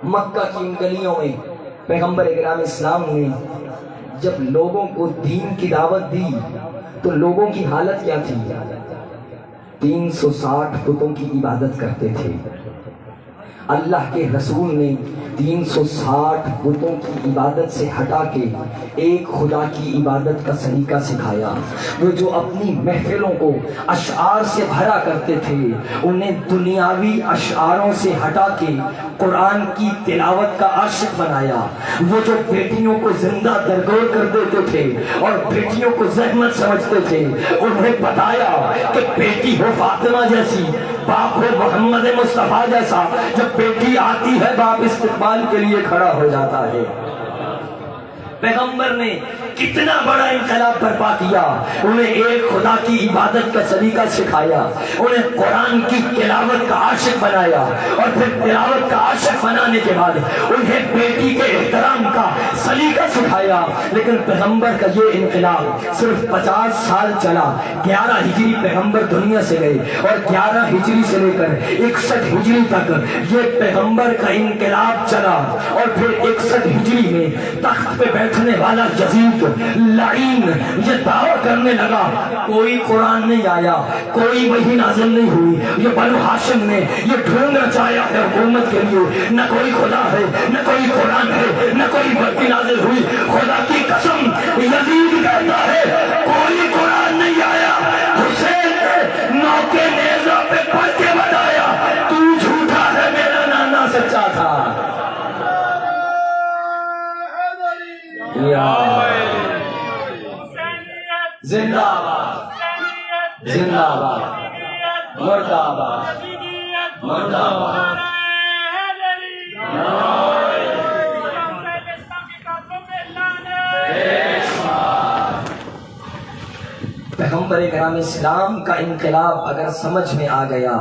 مکہ کی ان گلیوں میں پیغمبر اکرام اسلام نے جب لوگوں کو دین کی دعوت دی تو لوگوں کی حالت کیا تھی؟ 360 بتوں کی عبادت کرتے تھے۔ اللہ کے رسول نے 360 بتوں کی عبادت سے ہٹا کے ایک خدا کی عبادت کا سلیقہ سکھایا۔ وہ جو اپنی محفلوں کو اشعار سے بھرا کرتے تھے انہیں دنیاوی اشعاروں سے ہٹا کے قرآن کی تلاوت کا عاشق بنایا۔ وہ جو بیٹیوں کو زندہ درگور کر دیتے تھے اور بیٹیوں کو زحمت سمجھتے تھے انہیں بتایا کہ بیٹی ہو فاطمہ جیسی، باپ ہو محمد مصطفیٰ جیسا، جب بیٹی آتی ہے باپ استقبال کے لیے کھڑا ہو جاتا ہے۔ پیغمبر نے کتنا بڑا انقلاب برپا کیا، انہیں ایک خدا کی عبادت کا سلیقہ سکھایا، انہیں قرآن کی تلاوت کا عاشق بنایا، اور پھر تلاوت کا عاشق بنانے کے بعد انہیں بیٹی کے احترام کا سلیقہ سکھایا۔ لیکن پیغمبر کا یہ انقلاب صرف 50 سال چلا۔ 11 ہجری پیغمبر دنیا سے گئے اور 11 ہجری سے لے کر 61 ہجری تک یہ پیغمبر کا انقلاب چلا، اور پھر 61 ہجری میں تخت پہ بیٹھنے والا یزید لعین یہ دعویٰ کرنے لگا کوئی قرآن نہیں آیا، کوئی وحی نازل نہیں ہوئی، یہ بنو ہاشم نے یہ ڈھونگ رچایا ہے حکومت کے لیے، نہ کوئی خدا ہے، نہ کوئی قرآن ہے، نہ کوئی وحی نازل ہوئی۔ خدا کی قسم یزید کہتا ہے کوئی قرآن نہیں آیا، حسین نے نوکے نیزہ پہ پڑھ کے بتایا تو جھوٹا ہے، میرا نانا سچا تھا۔ زندہ باد، زندہ باد، مردہ آباد، مردہ آباد۔ پیغمبر اکرام اسلام کا انقلاب اگر سمجھ میں آ گیا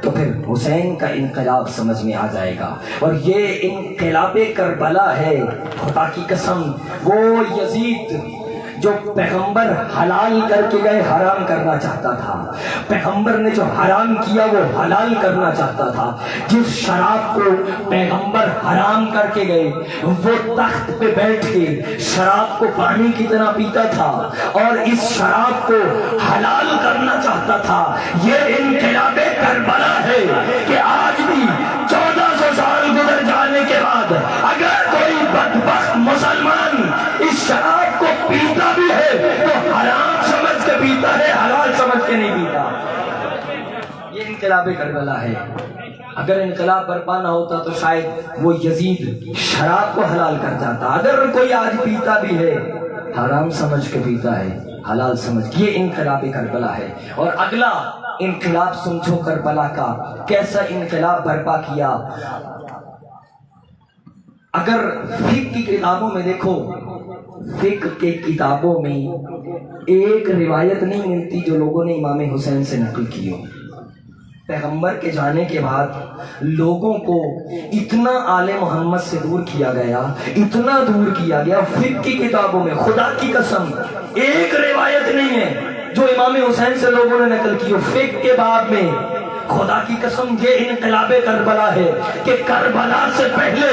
تو پھر حسین کا انقلاب سمجھ میں آ جائے گا، اور یہ انقلاب کربلا ہے۔ خدا کی قسم وہ یزید جو پیغمبر حلال کر کے گئے حرام کرنا چاہتا تھا، پیغمبر نے جو حرام کیا وہ حلال کرنا چاہتا تھا، جس شراب کو پیغمبر حرام کر کے گئے وہ تخت پہ بیٹھ کے شراب کو پانی کی طرح پیتا تھا اور اس شراب کو حلال کرنا چاہتا تھا۔ یہ انقلاب کربلا ہے کہ آج بھی 1400 سال گزر جانے کے بعد اگر کوئی بدبخت مسلمان اس شراب کو پیتا بھی ہے تو حرام سمجھ کے پیتا ہے، حلال سمجھ کے نہیں پیتا۔ یہ انقلاب کربلا ہے۔ اگر انقلاب برپا نہ ہوتا تو شاید وہ یزید شراب کو حلال کر جاتا۔ اگر کوئی آج پیتا بھی ہے حرام سمجھ کے پیتا ہے، حلال سمجھ کے۔ یہ انقلاب کربلا ہے۔ اور اگلا انقلاب سمجھو کربلا کا کیسا انقلاب برپا کیا۔ اگر فقہ کی کتابوں میں دیکھو، فقہ کے کتابوں میں ایک روایت نہیں ملتی جو لوگوں نے امام حسین سے نقل کی ہو۔ پیغمبر کے جانے کے بعد لوگوں کو اتنا آل محمد سے دور کیا گیا، اتنا دور کیا گیا، فقہ کی کتابوں میں خدا کی قسم ایک روایت نہیں ہے جو امام حسین سے لوگوں نے نقل کی ہو۔ فقہ کے باب میں خدا کی قسم یہ انقلاب کربلا ہے کہ کربلا سے پہلے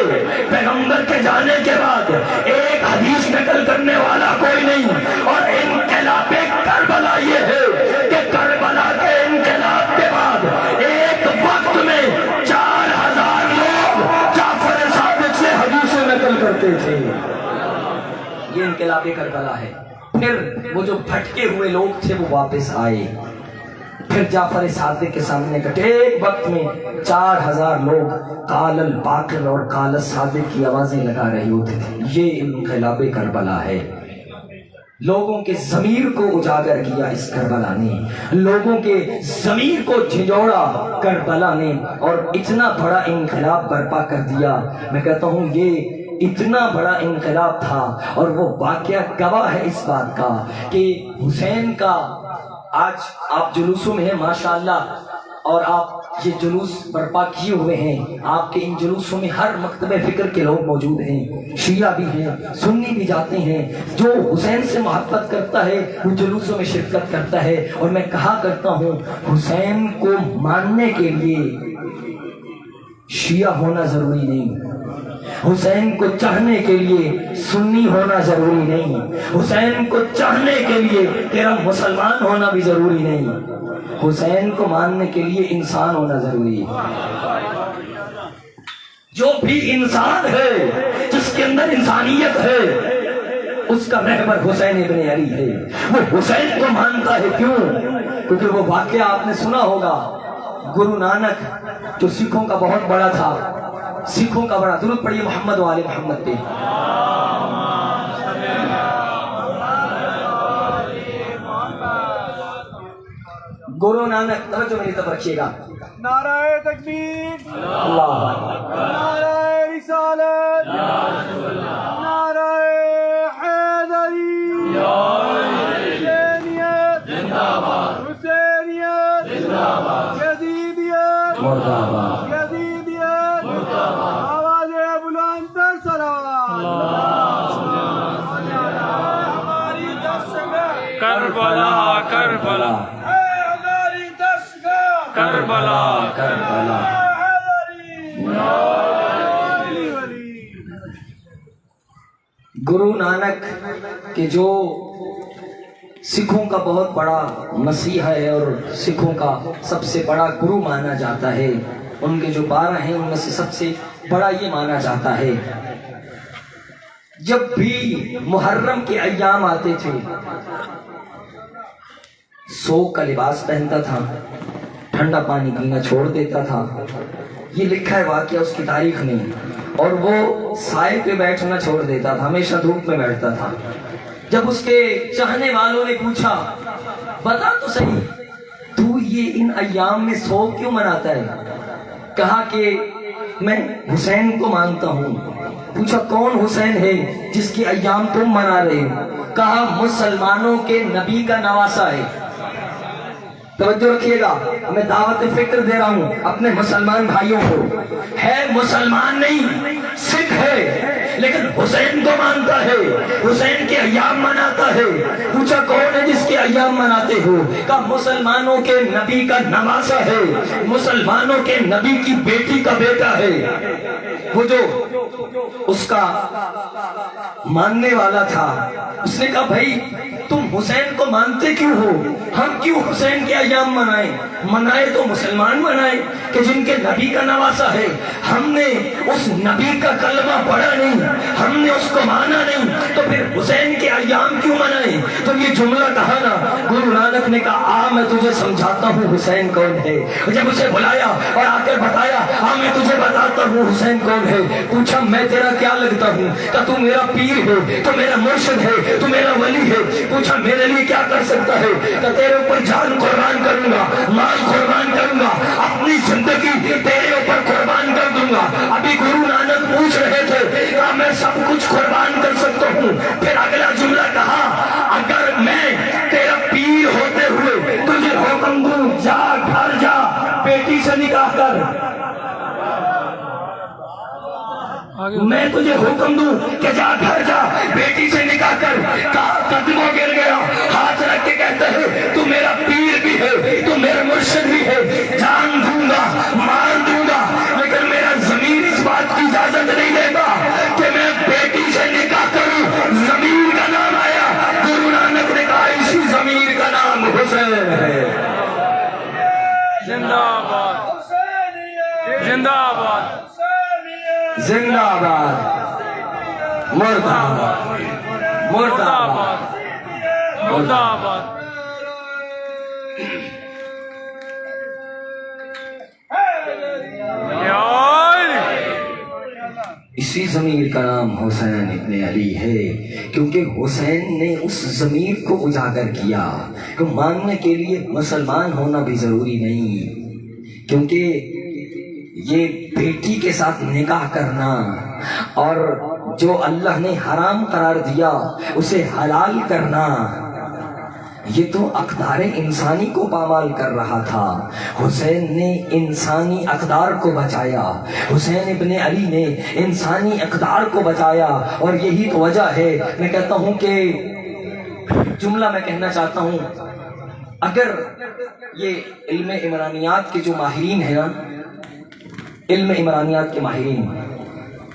پیغمبر کے جانے کے بعد ایک حدیث نقل کرنے والا کوئی نہیں، اور انقلاب کربلا یہ ہے کہ کربلا کے انقلاب کے بعد ایک وقت میں 4000 لوگ جعفر صادق سے حدیثیں نقل کرتے تھے۔ یہ انقلاب کربلا ہے۔ پھر وہ جو بھٹکے ہوئے لوگ تھے وہ واپس آئے، پھر جعفر صادق کے سامنے کٹے۔ ایک وقت میں 4000 لوگ قال الباقر اور قال الصادق کی آوازیں لگا رہے ہوتے تھے۔ یہ انقلاب کربلا ہے۔ لوگوں کے ضمیر کو اجاگر کیا اس کربلا نے، لوگوں کے ضمیر کو جھنجھوڑا کربلا نے، اور اتنا بڑا انقلاب برپا کر دیا۔ میں کہتا ہوں یہ اتنا بڑا انقلاب تھا، اور وہ واقعہ گواہ ہے اس بات کا کہ حسین کا آج آپ جلوسوں میں ہیں ماشاءاللہ، اور آپ یہ جلوس برپا کیے ہوئے ہیں۔ آپ کے ان جلوسوں میں ہر مکتب فکر کے لوگ موجود ہیں، شیعہ بھی ہیں، سنی بھی جاتے ہیں۔ جو حسین سے محبت کرتا ہے وہ جلوسوں میں شرکت کرتا ہے، اور میں کہا کرتا ہوں حسین کو ماننے کے لیے شیعہ ہونا ضروری نہیں، حسین کو چاہنے کے لیے سنی ہونا ضروری نہیں، حسین کو چاہنے کے لیے تیرا مسلمان ہونا بھی ضروری نہیں، حسین کو ماننے کے لیے انسان ہونا ضروری ہے۔ جو بھی انسان ہے جس کے اندر انسانیت ہے اس کا رہبر حسین ابن علی ہے، وہ حسین کو مانتا ہے۔ کیوں؟ کیونکہ وہ واقعہ آپ نے سنا ہوگا، گرو نانک جو سکھوں کا بہت بڑا تھا، سکھوں کا بڑا، درود پڑھیے محمد و آل محمد پہ۔ گرو نانک، توجہ میری طرف رکھیے گا، نعرہ تکبیر، اللہ اکبر، نعرہ رسالت، نعرہ حیدری، حسینیت، حسینیت، یزیدیت، مرد آباد، یزیدیت، آواز بلند تر صلوات، ہماری دستگاہ، کربلا کربلا ہماری دستگاہ، کربلا کربلا۔ گرو نانک کے جو سکھوں کا بہت بڑا مسیح ہے اور سکھوں کا سب سے بڑا گرو مانا جاتا ہے، ان کے جو 12 ہیں ان میں سے سب سے بڑا یہ مانا جاتا ہے۔ جب بھی محرم کے ایام آتے تھے سوگ کا لباس پہنتا تھا، ٹھنڈا پانی پینا چھوڑ دیتا تھا، یہ لکھا ہے واقعہ اس کی تاریخ میں، اور وہ سائے پہ بیٹھنا چھوڑ دیتا تھا، ہمیشہ دھوپ میں بیٹھتا تھا۔ جب اس کے چاہنے والوں نے پوچھا بتا تو صحیح تو یہ ان ایام میں سوگ کیوں مناتا ہے؟ کہا کہ میں حسین کو مانتا ہوں۔ پوچھا کون حسین ہے جس کی ایام تم منا رہے ہو؟ کہا مسلمانوں کے نبی کا نواسا ہے۔ توجہ رکھیے گا، میں دعوت فکر دے رہا ہوں اپنے مسلمان بھائیوں کو، ہے مسلمان نہیں، سکھ ہے لیکن حسین کو مانتا ہے، حسین کے ایام مناتا ہے۔ پوچھا کون ہے جس کے ایام مناتے ہو؟ کہا مسلمانوں کے نبی کا نواسا ہے، مسلمانوں کے نبی کی بیٹی کا بیٹا ہے۔ وہ جو اس کا ماننے والا تھا اس نے کہا بھائی تم حسین کو مانتے کیوں ہو؟ ہم کیوں حسین کے ایام منائیں؟ منائے تو مسلمان منائے کہ جن کے نبی کا نواسا ہے۔ ہم نے اس نبی کا کلمہ پڑھا نہیں، ہم نے اس کو مانا نہیں، تو پھر حسین کے ایام کیوں منائیں؟ تو یہ جملہ کہا نا، گرو نانک نے کہا آ میں تجھے سمجھاتا ہوں حسین کون ہے۔ جب اسے بلایا اور آ کر بتایا آ میں تجھے بتاتا ہوں حسین کون ہے۔ پوچھا میں تیرا کیا لگتا ہوں؟ کہ تو میرا پیر ہے، تو میرا مرشد ہے، تو میرا ولی ہے۔ پوچھا میرے لیے کیا کر سکتا ہے؟ کہ تیرے اوپر جان قربان کروں گا، مال قربان کروں گا، اپنی زندگی تیرے اوپر قربان کر دوں گا۔ ابھی گرو نانک پوچھ رہے تھے کہ میں سب کچھ قربان کر سکتا ہوں، پھر اگلا جملہ کہا اگر میں تیرا پیر ہوتے ہوئے تجھے حکم دوں جا گھر جا بیٹی سے نکاح کر، میں تجھے حکم دوں کہ جا گھر جا بیٹی سے نکاح کر، قدموں گر گیا، ہاتھ رکھ کے کہتا ہے تو میرا پیر بھی ہے، تو میرا مرشد بھی ہے، جان دوں گا مار دوں گا، لیکن میرا ضمیر اس بات کی اجازت نہیں دیتا کہ میں بیٹی سے نکاح کروں۔ ضمیر کا نام آیا، گرو نانک نے کہا اسی ضمیر کا نام حسین ہے۔ زندہ آباد، زندہ آباد، زندہ آباد، مرد آباد، مرد آباد، مرد آباد۔ اسی ضمیر کا نام حسین ابن علی ہے، کیونکہ حسین نے اس ضمیر کو اجاگر کیا کہ ماننے کے لیے مسلمان ہونا بھی ضروری نہیں، کیونکہ یہ بیٹی کے ساتھ نکاح کرنا اور جو اللہ نے حرام قرار دیا اسے حلال کرنا، یہ تو اقدار انسانی کو پامال کر رہا تھا۔ حسین نے انسانی اقدار کو بچایا، حسین ابن علی نے انسانی اقدار کو بچایا، اور یہی تو وجہ ہے میں کہتا ہوں کہ جملہ میں کہنا چاہتا ہوں، اگر یہ علم عمرانیات کے جو ماہرین ہیں نا علم عمرانیات کے ماہرین،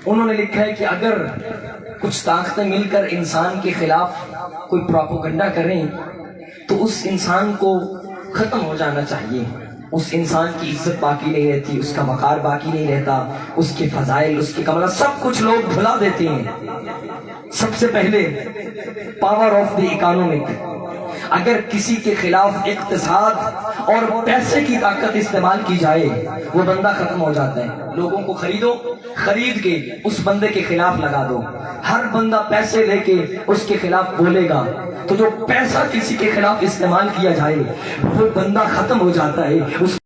انہوں نے لکھا ہے کہ اگر کچھ طاقتیں مل کر انسان کے خلاف کوئی پروپیگنڈا کریں تو اس انسان کو ختم ہو جانا چاہیے، اس انسان کی عزت باقی نہیں رہتی، اس کا وقار باقی نہیں رہتا، اس کے فضائل، اس کے کمالات سب کچھ لوگ بھلا دیتے ہیں۔ سب سے پہلے پاور آف دی اکانومک، اگر کسی کے خلاف اقتصاد اور پیسے کی طاقت استعمال کی جائے وہ بندہ ختم ہو جاتا ہے۔ لوگوں کو خریدو، خرید کے اس بندے کے خلاف لگا دو، ہر بندہ پیسے لے کے اس کے خلاف بولے گا تو جو پیسہ کسی کے خلاف استعمال کیا جائے وہ بندہ ختم ہو جاتا ہے۔